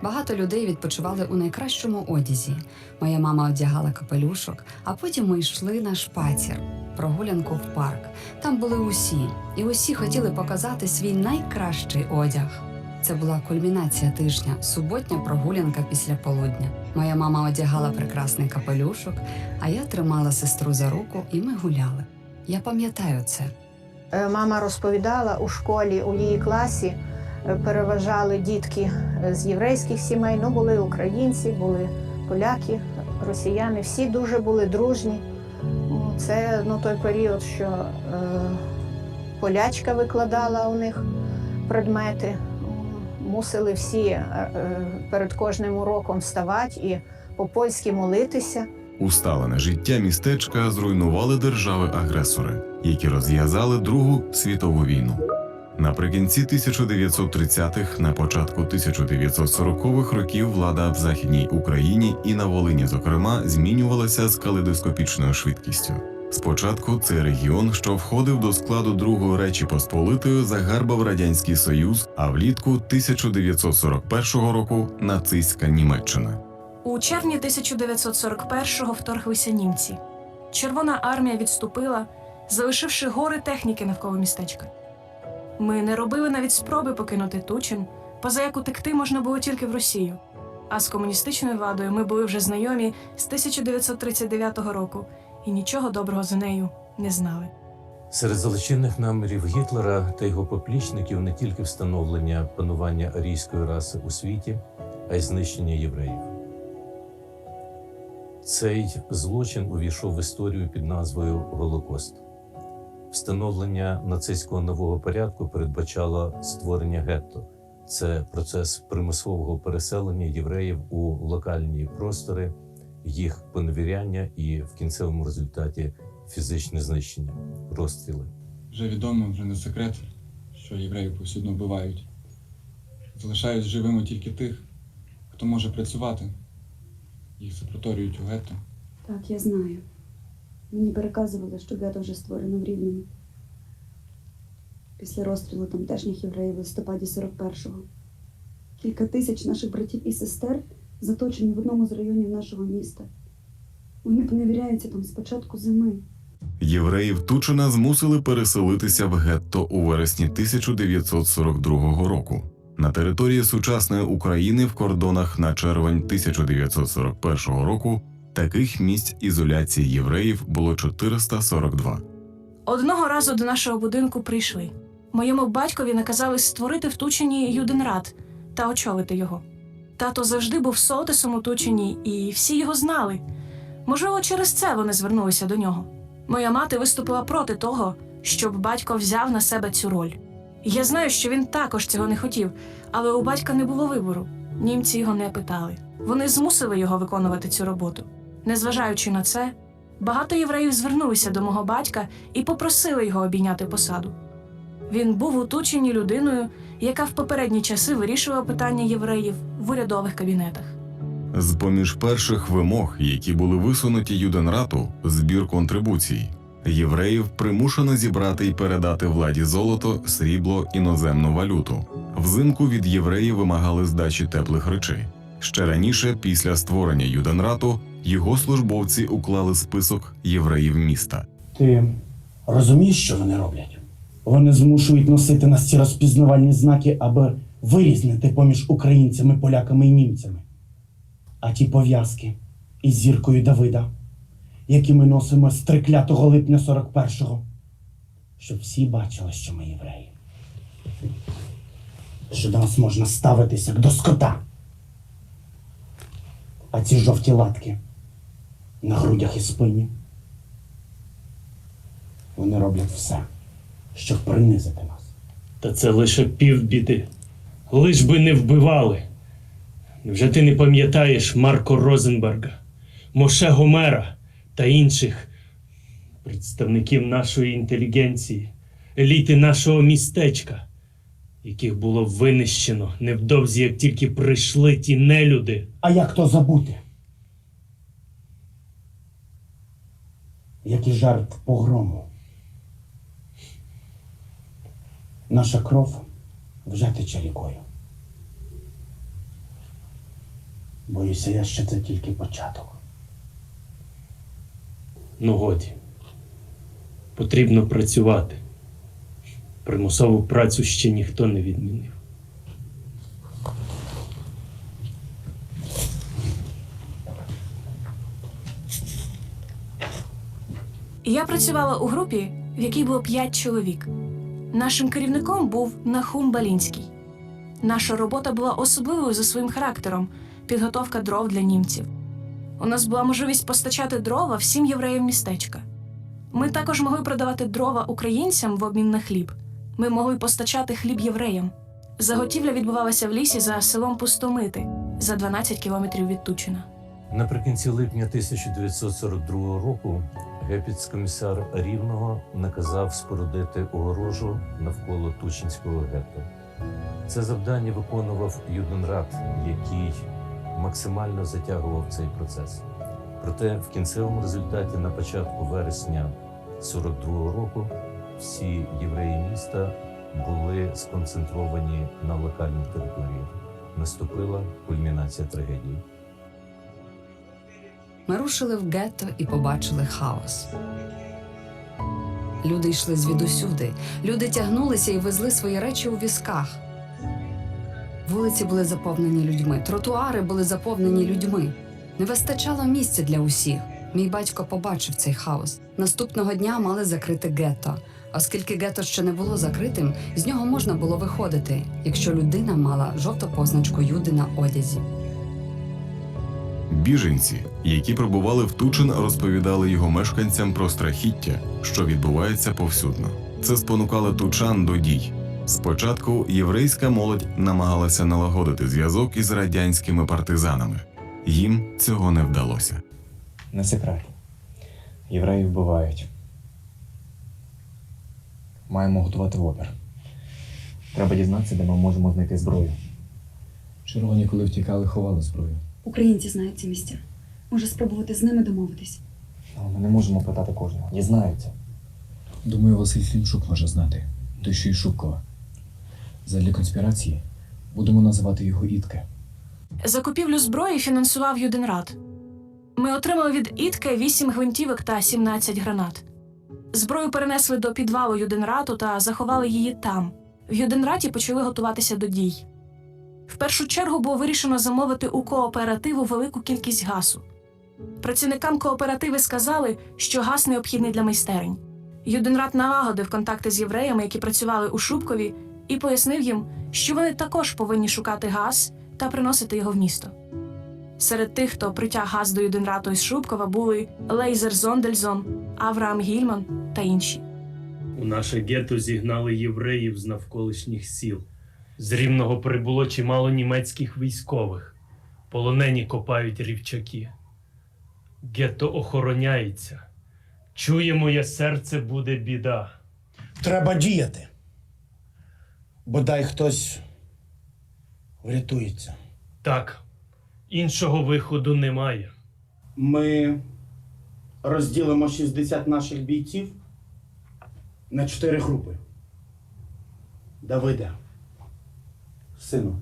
Багато людей відпочивали у найкращому одязі. Моя мама одягала капелюшок, а потім ми йшли на шпацір, прогулянку в парк. Там були усі, і усі хотіли показати свій найкращий одяг. Це була кульмінація тижня, суботня прогулянка після полудня. Моя мама одягала прекрасний капелюшок, а я тримала сестру за руку, і ми гуляли. Я пам'ятаю це. Мама розповідала, у школі, у її класі переважали дітки з єврейських сімей, ну були українці, були поляки, росіяни, всі дуже були дружні. Це той період, що полячка викладала у них предмети, мусили всі перед кожним уроком вставати і по-польськи молитися. Усталене життя містечка зруйнували держави-агресори, які розв'язали Другу світову війну. Наприкінці 1930-х, на початку 1940-х років влада в Західній Україні і на Волині, зокрема, змінювалася з калейдоскопічною швидкістю. Спочатку цей регіон, що входив до складу Другої Речі Посполитої, загарбав Радянський Союз, а влітку 1941 року – нацистська Німеччина. У червні 1941-го вторглися німці. Червона армія відступила, залишивши гори техніки навколо містечка. Ми не робили навіть спроби покинути Тучин, поза як утекти можна було тільки в Росію. А з комуністичною владою ми були вже знайомі з 1939 року і нічого доброго за нею не знали. Серед злочинних намірів Гітлера та його поплічників не тільки встановлення панування арійської раси у світі, а й знищення євреїв. Цей злочин увійшов в історію під назвою Голокост. Встановлення нацистського нового порядку передбачало створення гетто. Це процес примусового переселення євреїв у локальні простори, їх поневіряння і в кінцевому результаті фізичне знищення, розстріли. Вже відомо, вже не секрет, що євреїв повсюдно вбивають. Залишають живими тільки тих, хто може працювати. Їх запроторюють у гетто. Так, я знаю. Мені переказували, що гетто вже створено в Рівному. Після розстрілу тамтешніх євреїв в листопаді 41-го. Кілька тисяч наших братів і сестер заточені в одному з районів нашого міста. Вони поневіряються там з початку зими. Євреїв Тучина змусили переселитися в гетто у вересні 1942 року. На території сучасної України в кордонах на червень 1941 року таких місць ізоляції євреїв було 442. Одного разу до нашого будинку прийшли. Моєму батькові наказали створити в Тучині юденрат та очолити його. Тато завжди був солтисом у Тучині, і всі його знали. Можливо, через це вони звернулися до нього. Моя мати виступила проти того, щоб батько взяв на себе цю роль. Я знаю, що він також цього не хотів, але у батька не було вибору. Німці його не питали. Вони змусили його виконувати цю роботу. Незважаючи на це, багато євреїв звернулися до мого батька і попросили його обійняти посаду. Він був у Тучині людиною, яка в попередні часи вирішувала питання євреїв в урядових кабінетах. З-поміж перших вимог, які були висунуті юденрату, збір контрибуцій. Євреїв примушено зібрати і передати владі золото, срібло, іноземну валюту. Взимку від євреїв вимагали здачі теплих речей. Ще раніше, після створення юденрату, його службовці уклали список євреїв міста. Ти розумієш, що вони роблять? Вони змушують носити на ці розпізнавальні знаки, аби вирізнити поміж українцями, поляками і німцями. А ті пов'язки із зіркою Давида, які ми носимо з триклятого липня 41-го, щоб всі бачили, що ми євреї. що до нас можна ставитися як до скота. А ці жовті латки на грудях і спині, вони роблять все, щоб принизити нас. Та це лише півбіди. Лиш би не вбивали. Невже ти не пам'ятаєш Марко Розенберга, Моше Гомера та інших представників нашої інтелігенції, еліти нашого містечка, яких було винищено невдовзі, як тільки прийшли ті нелюди? А як то забути? Як і жертв погрому. Наша кров вже тече рікою. Боюся я, що це тільки початок. Ну годі. Потрібно працювати. Примусову працю ще ніхто не відмінив. Я працювала у групі, в якій було 5 чоловік. Нашим керівником був Нахум Балінський. Наша робота була особливою за своїм характером – підготовка дров для німців. У нас була можливість постачати дрова всім євреям містечка. Ми також могли продавати дрова українцям в обмін на хліб. Ми могли постачати хліб євреям. Заготівля відбувалася в лісі за селом Пустомити, за 12 кілометрів від Тучина. Наприкінці липня 1942 року гепіцкомісар Рівного наказав спорудити огорожу навколо Тучинського гетто. Це завдання виконував Юденрат, який максимально затягував цей процес. Проте в кінцевому результаті на початку вересня 1942 року всі євреї міста були сконцентровані на локальній території. Наступила кульмінація трагедії. Ми рушили в гетто і побачили хаос. Люди йшли звідусюди. Люди тягнулися і везли свої речі у візках. Вулиці були заповнені людьми, тротуари були заповнені людьми. Не вистачало місця для усіх. Мій батько побачив цей хаос. Наступного дня мали закрити гетто. Оскільки гетто ще не було закритим, з нього можна було виходити, якщо людина мала жовту позначку Юди на одязі. Біженці, які прибували в Тучин, розповідали його мешканцям про страхіття, що відбувається повсюдно. Це спонукало тучан до дій. Спочатку єврейська молодь намагалася налагодити зв'язок із радянськими партизанами. Їм цього не вдалося. Не секрет. Євреїв вбивають. Маємо готувати опір. Треба дізнатися, де ми можемо знайти зброю. Червоні, коли втікали, ховали зброю. Українці знають ці місця. Може спробувати з ними домовитись. Але ми не можемо питати кожного. Дізнаються. Думаю, Василь Слімчук може знати. То ще й Шубкова. Задля конспірації будемо називати його Ітке. Закупівлю зброї фінансував Юденрат. Ми отримали від Ітке 8 гвинтівок та 17 гранат. Зброю перенесли до підвалу Юденрату та заховали її там. В Юденраті почали готуватися до дій. В першу чергу було вирішено замовити у кооперативу велику кількість газу. Працівникам кооперативи сказали, що газ необхідний для майстерень. Юденрат налагодив контакти з євреями, які працювали у Шубкові, і пояснив їм, що вони також повинні шукати газ та приносити його в місто. Серед тих, хто притяг газ до Юденрату із Шубкова, були Лейзер Зондельзон, Авраам Гільман та інші. У наше гетто зігнали євреїв з навколишніх сіл. З Рівного прибуло чимало німецьких військових. Полонені копають рівчаки. Гетто охороняється. Чує моє серце, буде біда. Треба діяти. Бодай хтось врятується. Так, іншого виходу немає. Ми розділимо 60 наших бійців на 4 групи. Давиде, сину,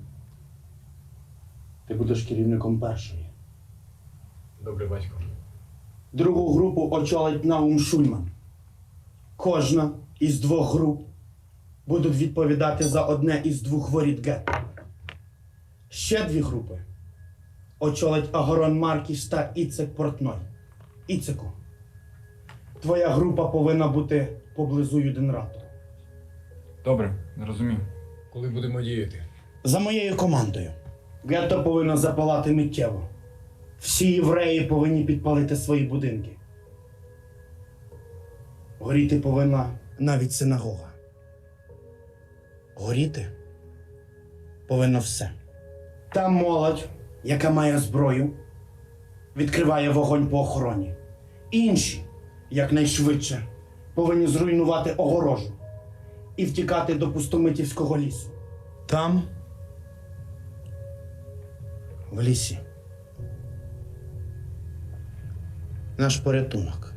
ти будеш керівником першої. Добре, батько. Другу групу очолить Наум Шульман. Кожна із 2 груп будуть відповідати за одне із 2 воріт гетто. Ще 2 групи очолить Агорон Маркіш та Іцек Портной. Іцеку, твоя група повинна бути поблизу Юденрату. Добре, не розумію. Коли будемо діяти? За моєю командою. Гетто повинно запалати миттєво. Всі євреї повинні підпалити свої будинки. Горіти повинна навіть синагога. Горіти повинно все. Та молодь, яка має зброю, відкриває вогонь по охороні. Інші, якнайшвидше, повинні зруйнувати огорожу і втікати до Пустомитівського лісу. Там, в лісі, наш порятунок.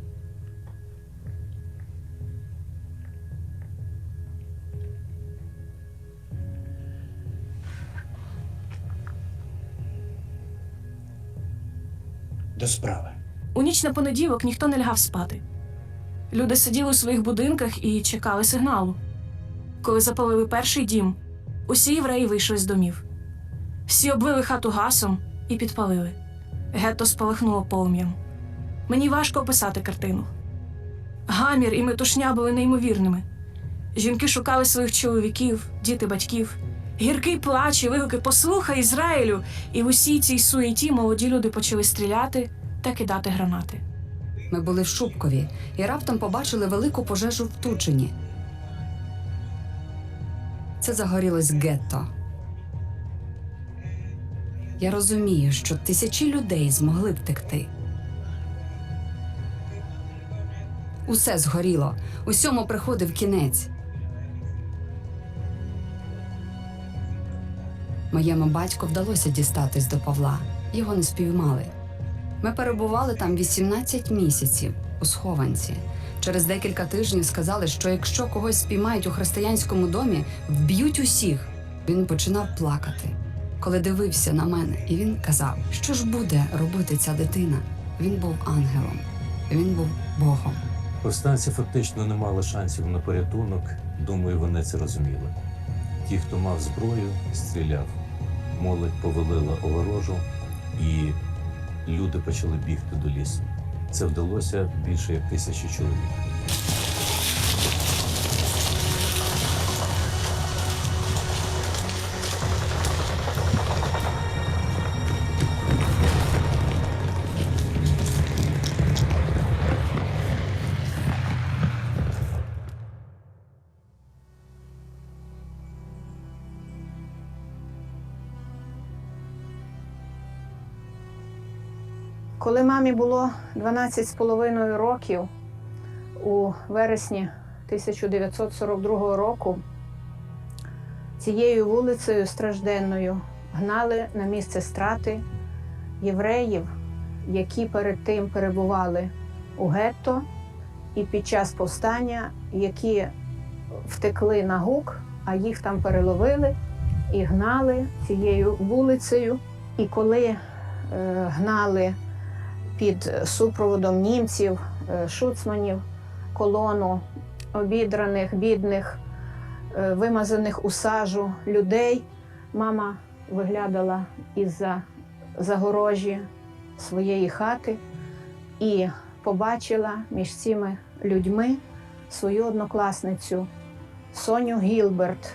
До справи. У ніч на понеділок ніхто не лягав спати. Люди сиділи у своїх будинках і чекали сигналу. Коли запалили перший дім, усі євреї вийшли з домів. Всі облили хату гасом і підпалили. Гетто спалахнуло полум'ям. Мені важко описати картину. Гамір і метушня були неймовірними. Жінки шукали своїх чоловіків, діти батьків. Гіркий плач і вигуки «Послухай, Ізраїлю!» І в усій цій суєті молоді люди почали стріляти та кидати гранати. Ми були в Шубкові і раптом побачили велику пожежу в Тучині. Це загорілось гетто. Я розумію, що тисячі людей змогли втекти. Усе згоріло, усьому приходив кінець. Моєму батьку вдалося дістатись до Павла. Його не спіймали. Ми перебували там 18 місяців у схованці. Через декілька тижнів сказали, що якщо когось спіймають у християнському домі, вб'ють усіх. Він починав плакати, коли дивився на мене. І він казав, що ж буде робити ця дитина? Він був ангелом. Він був Богом. Повстанці фактично не мали шансів на порятунок. Думаю, вони це розуміли. Ті, хто мав зброю, стріляв. Молодь повалила огорожу, і люди почали бігти до лісу. Це вдалося більше як 1000 чоловік. Коли мамі було 12,5 років, у вересні 1942 року, цією вулицею стражденною гнали на місце страти євреїв, які перед тим перебували у гетто, і під час повстання, які втекли на Гук, а їх там переловили і гнали цією вулицею. І коли гнали під супроводом німців, шуцманів, колону обідраних, бідних, вимазаних у сажу людей, мама виглядала із-за загорожі своєї хати і побачила між цими людьми свою однокласницю Соню Гілберт.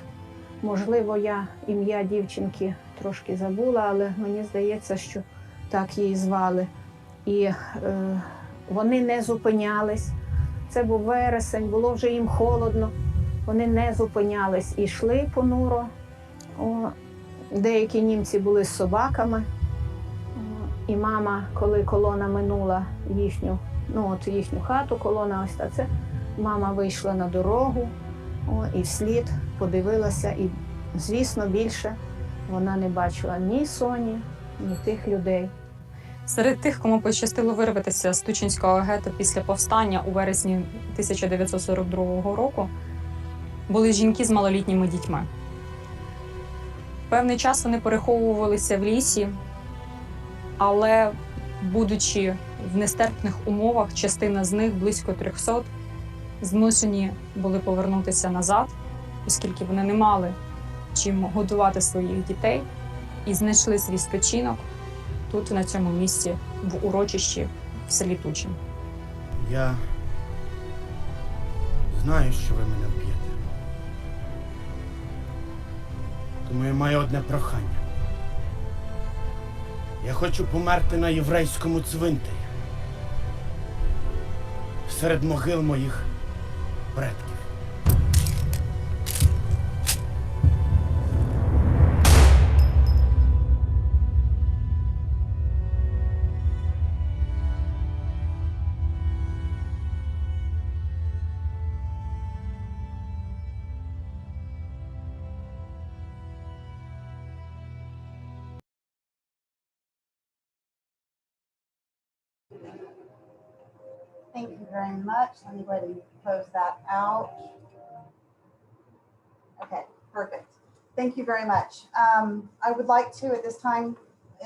Можливо, я ім'я дівчинки трошки забула, але мені здається, що так її звали. І вони не зупинялись. Це був вересень, було вже їм холодно. Вони не зупинялись і йшли понуро. Деякі німці були з собаками. І мама, коли колона минула їхню хату, колона ось та це, мама вийшла на дорогу і вслід подивилася. І, звісно, більше вона не бачила ні Соні, ні тих людей. Серед тих, кому пощастило вирватися з Тучинського гетто після повстання у вересні 1942 року, були жінки з малолітніми дітьми. Певний час вони переховувалися в лісі, але, будучи в нестерпних умовах, частина з них, близько 300, змушені були повернутися назад, оскільки вони не мали чим годувати своїх дітей, і знайшли свій спочинок тут, на цьому місці, в урочищі в селі Tuchyn. Я знаю, що ви мене вб'єте. Тому я маю одне прохання. Я хочу померти на єврейському цвинтарі. Серед могил моїх предків. Thank you very much. Let me go ahead and close that out. Okay, perfect. Thank you very much. I would like to, at this time,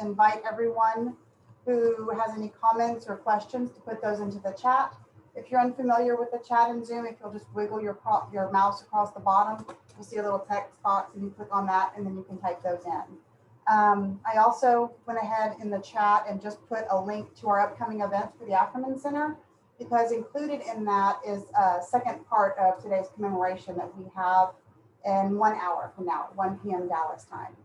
invite everyone who has any comments or questions to put those into the chat. If you're unfamiliar with the chat in Zoom, if you'll just wiggle your mouse across the bottom, you'll see a little text box and you click on that and then you can type those in. I also went ahead in the chat and just put a link to our upcoming events for the Ackerman Center, because included in that is a second part of today's commemoration that we have in 1 hour from now, 1 p.m. Dallas time.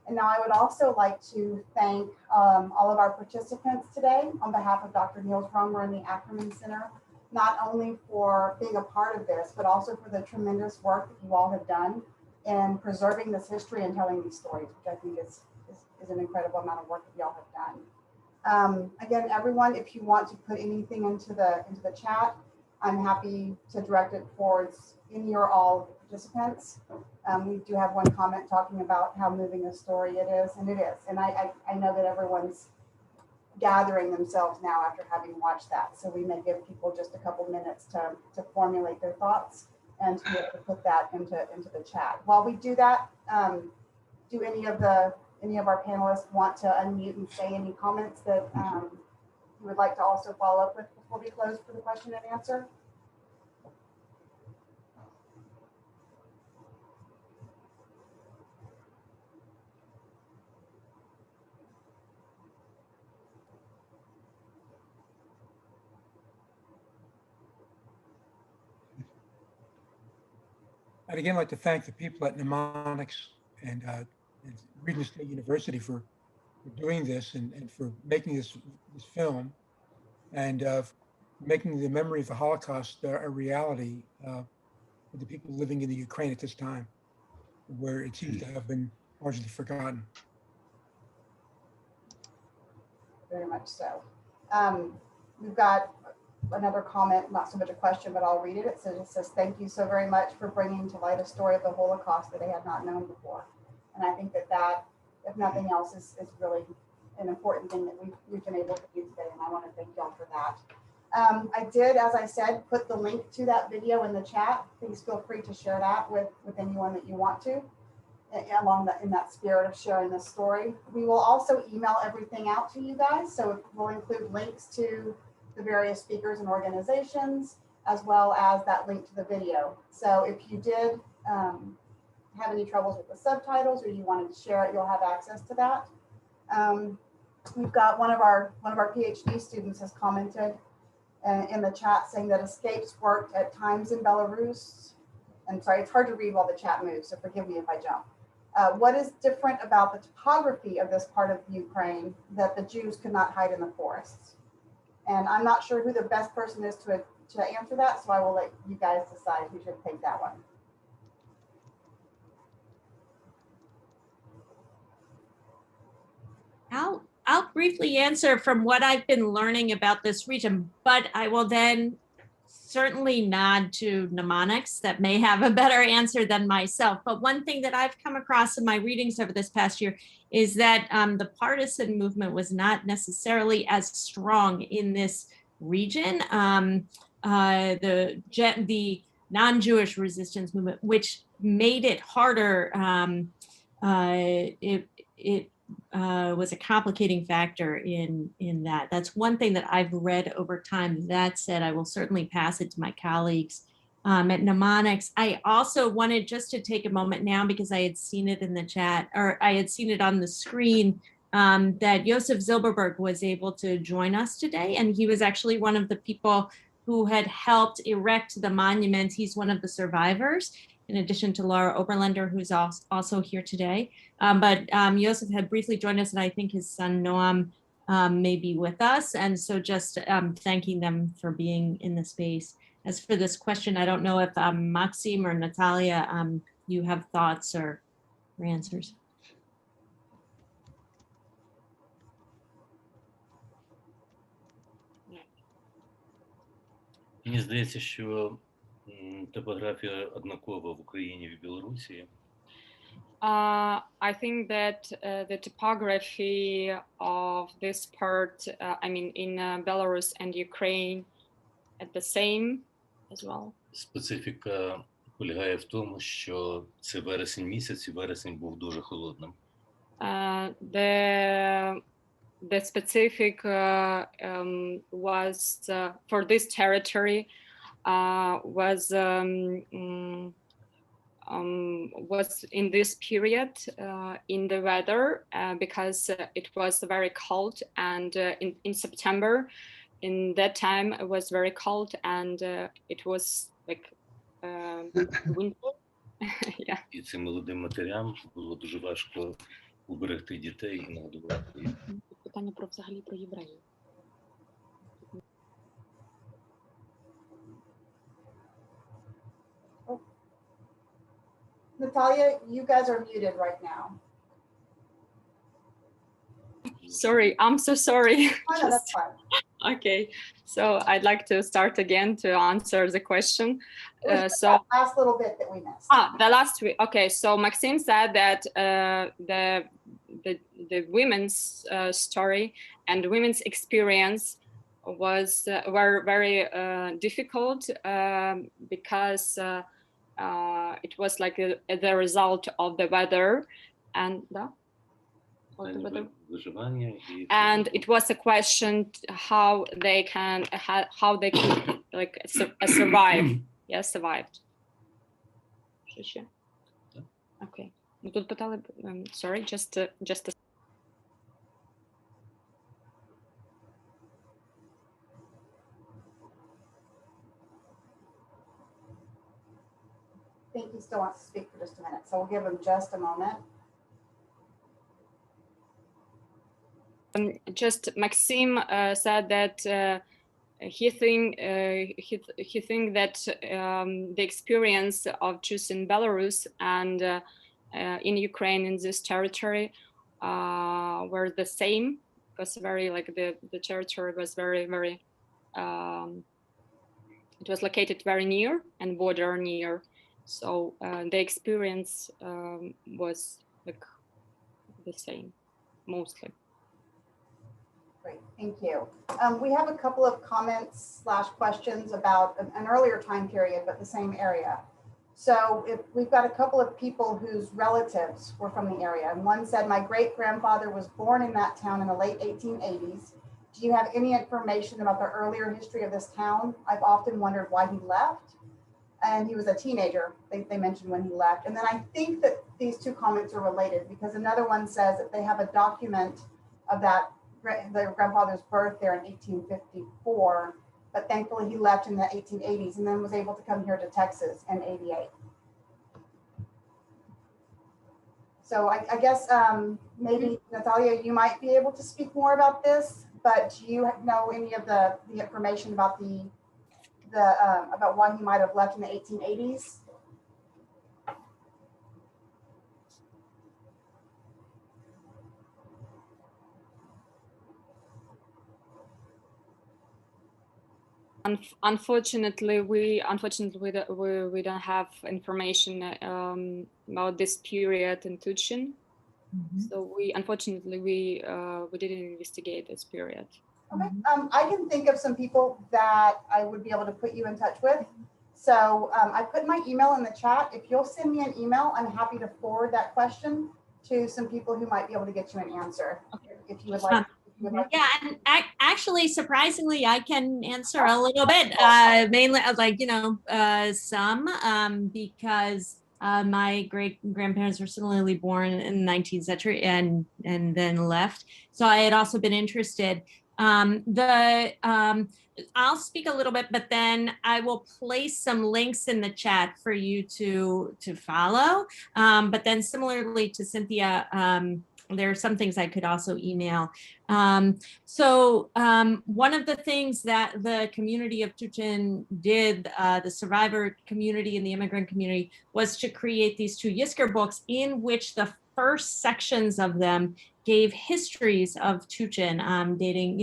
And now I would also like to thank all of our participants today on behalf of Dr. Niels Romer and the Ackerman Center, not only for being a part of this, but also for the tremendous work that you all have done in preserving this history and telling these stories, which I think is an incredible amount of work that y'all have done. Again, everyone, if you want to put anything into the chat, I'm happy to direct it towards any or all of the participants. We do have one comment talking about how moving a story it is, and it is. And I know that everyone's gathering themselves now after having watched that. So we may give people just a couple minutes to formulate their thoughts and to be able to put that into the chat. While we do that, do any of our panelists want to unmute and say any comments that you would like to also follow up with before we close for the question and answer? I'd again like to thank the people at Mnemonics and Regent State University for doing this and for making this film and making the memory of the Holocaust a reality for the people living in the Ukraine at this time, where it seems to have been largely forgotten. Very much so. We've got another comment, not so much a question, but I'll read it. It says, thank you so very much for bringing to light a story of the Holocaust that I had not known before. And I think that, if nothing else, is really an important thing that we've been able to do today. And I want to thank y'all for that. I did, as I said, put the link to that video in the chat. Please feel free to share that with anyone that you want to, in that spirit of sharing this story. We will also email everything out to you guys. So we'll include links to the various speakers and organizations, as well as that link to the video. So if you did have any troubles with the subtitles or you wanted to share it, you'll have access to that. We've got one of our PhD students has commented in the chat saying that escapes worked at times in Belarus. And sorry, it's hard to read while the chat moves, so forgive me if I jump. What is different about the topography of this part of Ukraine that the Jews could not hide in the forests? And I'm not sure who the best person is to answer that, so I will let you guys decide who should take that one. I'll briefly answer from what I've been learning about this region, but I will then certainly nod to mnemonics that may have a better answer than myself. But one thing that I've come across in my readings over this past year is that the partisan movement was not necessarily as strong in this region. The non-Jewish resistance movement, which made it harder, it was a complicating factor in that. That's one thing that I've read over time. That said, I will certainly pass it to my colleagues at Mnemonics. I also wanted just to take a moment now, because I had seen it in the chat, or I had seen it on the screen, that Josef Zilberberg was able to join us today. And he was actually one of the people who had helped erect the monument. He's one of the survivors. in addition to Laura Oberländer, who's also here today. But Josef had briefly joined us, and I think his son Noam may be with us. And so just thanking them for being in the space. As for this question, I don't know if Maxim or Natalia, you have thoughts or answers. Мені здається, що топографія однакова в Україні і в Білорусі. I think that the topography of this part, I mean, in Belarus and Ukraine, at the same as well. Специфіка полягає в тому, що це вересень місяць, і вересень був дуже холодним. The specific was for this territory was in this period in the weather because it was very cold, and in September in that time it was very cold, and it was like winter. Yeah. І цим молодим матерям було дуже важко уберегти дітей і нагодувати їх. Питання про взагалі про євреїв. Natalia, you guys are muted right now. Sorry, I'm so sorry. Oh, no, that's fine. Okay, so I'd like to start again to answer the question. So that last little bit that we missed. The last week. Okay, so Maxime said that the women's story and women's experience were very difficult because it was like the result of the weather and and it was a question how they could like survive. Yes, survived. Okay. Тут питали, sorry, just a I think he still wants to speak for just a minute, so we'll give him just a moment. Just Maxime said that he think that the experience of Jews in Belarus and in Ukraine in this territory were the same, because very like the territory was very it was located very near and border near. So the experience was like the same, mostly. Great, thank you. We have a couple of comments / questions about an earlier time period, but the same area. So we've got a couple of people whose relatives were from the area. And one said, my great-grandfather was born in that town in the late 1880s. Do you have any information about the earlier history of this town? I've often wondered why he left. And he was a teenager, they mentioned when he left. And then I think that these two comments are related, because another one says that they have a document of that, their grandfather's birth there in 1854, but thankfully he left in the 1880s and then was able to come here to Texas in 88. So I guess maybe Natalia, you might be able to speak more about this, but do you know any of the information about about why he might have left in the 1880s? Unfortunately, we don't have information about this period in Tuczyn. So we didn't investigate this period. Okay, I can think of some people that I would be able to put you in touch with. So I put my email in the chat. If you'll send me an email, I'm happy to forward that question to some people who might be able to get you an answer. Okay. If you would like. Yeah, and actually, surprisingly, I can answer a little bit, mainly like, some, because my great-grandparents were similarly born in the 19th century and then left. So I had also been interested. I'll speak a little bit, but then I will place some links in the chat for you to follow. But then similarly to Cynthia, there are some things I could also email. One of the things that the community of Tuczyn did, the survivor community and the immigrant community, was to create these two Yisker books in which the first sections of them gave histories of Tuczyn, dating,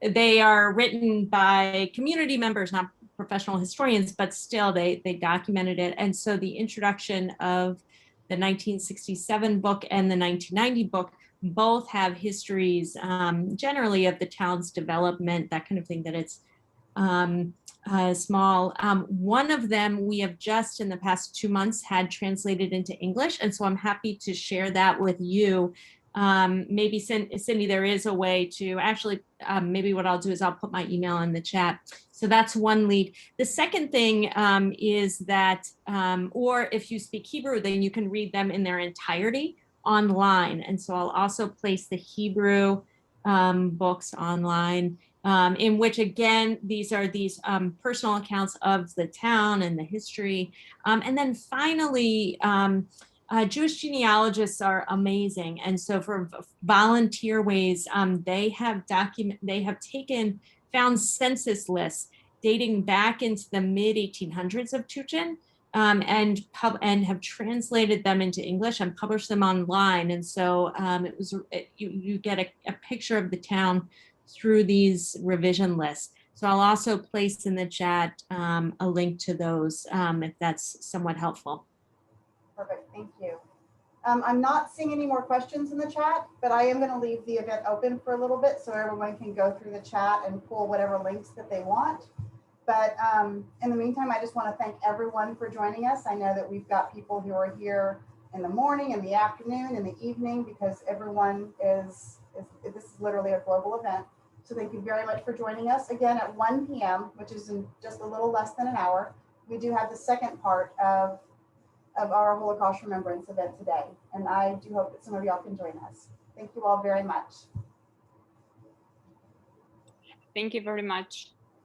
they are written by community members, not professional historians, but still they documented it. And so the introduction of the 1967 book and the 1990 book both have histories, generally of the town's development, that kind of thing, that it's small. One of them we have just in the past 2 months had translated into English. And so I'm happy to share that with you. Maybe Cindy, there is a way to actually, maybe what I'll do is I'll put my email in the chat. So that's one lead. The second thing is that, or if you speak Hebrew, then you can read them in their entirety online. And so I'll also place the Hebrew books online, in which, again, these are personal accounts of the town and the history. And then finally, Jewish genealogists are amazing. And so for volunteer ways, they have found census lists dating back into the mid 1800s of Tuczyn, and have translated them into English and published them online. And so you get a picture of the town through these revision lists. So I'll also place in the chat a link to those if that's somewhat helpful. Perfect, thank you. I'm not seeing any more questions in the chat, but I am going to leave the event open for a little bit so everyone can go through the chat and pull whatever links that they want. But in the meantime, I just want to thank everyone for joining us. I know that we've got people who are here in the morning, in the afternoon, in the evening, because everyone this is literally a global event. So thank you very much for joining us. Again, at 1 p.m., which is in just a little less than an hour, we do have the second part of our Holocaust Remembrance event today. And I do hope that some of y'all can join us. Thank you all very much. Thank you very much.